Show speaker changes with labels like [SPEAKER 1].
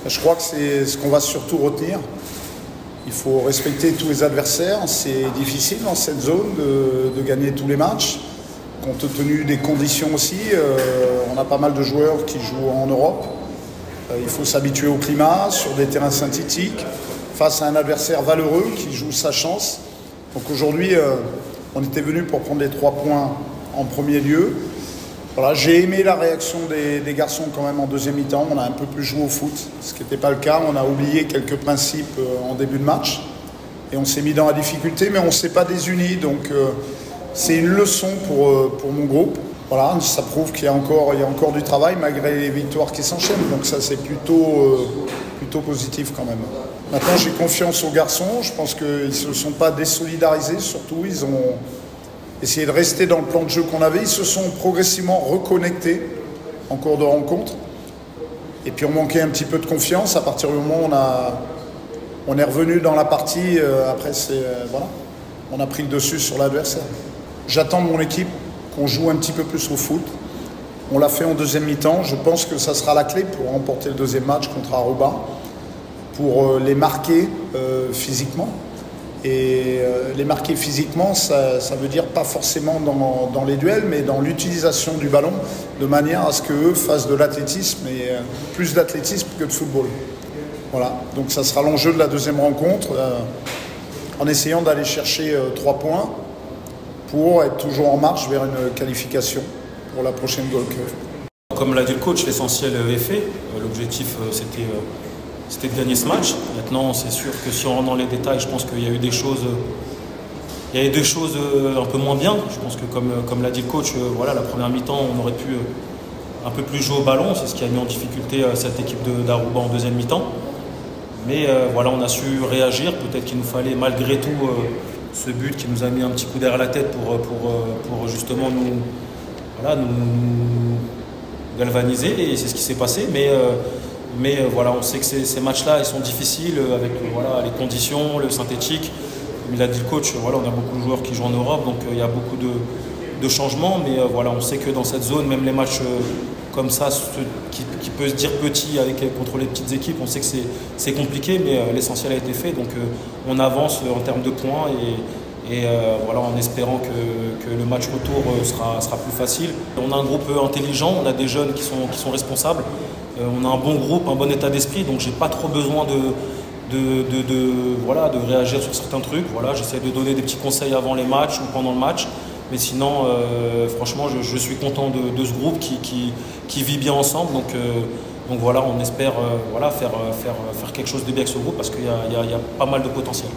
[SPEAKER 1] Je crois que c'est ce qu'on va surtout retenir. Il faut respecter tous les adversaires. C'est difficile dans cette zone de gagner tous les matchs, compte tenu des conditions aussi. On a pas mal de joueurs qui jouent en Europe. Il faut s'habituer au climat, sur des terrains synthétiques, face à un adversaire valeureux qui joue sa chance. Donc aujourd'hui, on était venu pour prendre les 3 points en premier lieu. Voilà, j'ai aimé la réaction des garçons quand même en deuxième mi-temps. On a un peu plus joué au foot, ce qui n'était pas le cas. On a oublié quelques principes en début de match et on s'est mis dans la difficulté, mais on ne s'est pas désuni. Donc c'est une leçon pour mon groupe. Voilà, ça prouve qu'il y a encore du travail malgré les victoires qui s'enchaînent. Donc ça, c'est plutôt positif quand même. Maintenant, j'ai confiance aux garçons. Je pense qu'ils ne se sont pas désolidarisés. Surtout, ils ont essayé de rester dans le plan de jeu qu'on avait. Ils se sont progressivement reconnectés en cours de rencontre. Et puis, on manquait un petit peu de confiance. À partir du moment où on est revenu dans la partie, après, voilà, on a pris le dessus sur l'adversaire. J'attends de mon équipe qu'on joue un petit peu plus au foot. On l'a fait en deuxième mi-temps. Je pense que ça sera la clé pour remporter le deuxième match contre Aruba, pour les marquer physiquement. Et les marquer physiquement, ça veut dire pas forcément dans les duels, mais dans l'utilisation du ballon, de manière à ce qu'eux fassent de l'athlétisme, et plus d'athlétisme que de football. Voilà, donc ça sera l'enjeu de la deuxième rencontre, en essayant d'aller chercher 3 points pour être toujours en marche vers une qualification pour la prochaine Gold Cup.
[SPEAKER 2] Comme l'a dit le coach, l'essentiel est fait. L'objectif, c'était de gagner ce match. Maintenant, c'est sûr que si on rentre dans les détails, je pense qu'il y a eu des choses, un peu moins bien. Je pense que comme l'a dit le coach, voilà, la première mi-temps, on aurait pu un peu plus jouer au ballon. C'est ce qui a mis en difficulté cette équipe d'Aruba en deuxième mi-temps. Mais voilà, on a su réagir. Peut-être qu'il nous fallait malgré tout ce but qui nous a mis un petit coup derrière la tête pour justement nous galvaniser. Et c'est ce qui s'est passé. Mais voilà, on sait que ces matchs-là, ils sont difficiles avec voilà, les conditions, le synthétique. Comme il a dit le coach, voilà, on a beaucoup de joueurs qui jouent en Europe, donc il y a beaucoup de changements. Mais voilà, on sait que dans cette zone, même les matchs comme ça, qui peut se dire petit contre les petites équipes, on sait que c'est compliqué, mais l'essentiel a été fait. Donc on avance en termes de points et voilà, en espérant que le match retour sera plus facile. On a un groupe intelligent, on a des jeunes qui sont responsables. On a un bon groupe, un bon état d'esprit, donc j'ai pas trop besoin de réagir sur certains trucs. Voilà, j'essaie de donner des petits conseils avant les matchs ou pendant le match. Mais sinon, franchement, je suis content de ce groupe qui vit bien ensemble. Donc voilà, on espère voilà, faire quelque chose de bien avec ce groupe parce qu'il y a pas mal de potentiel.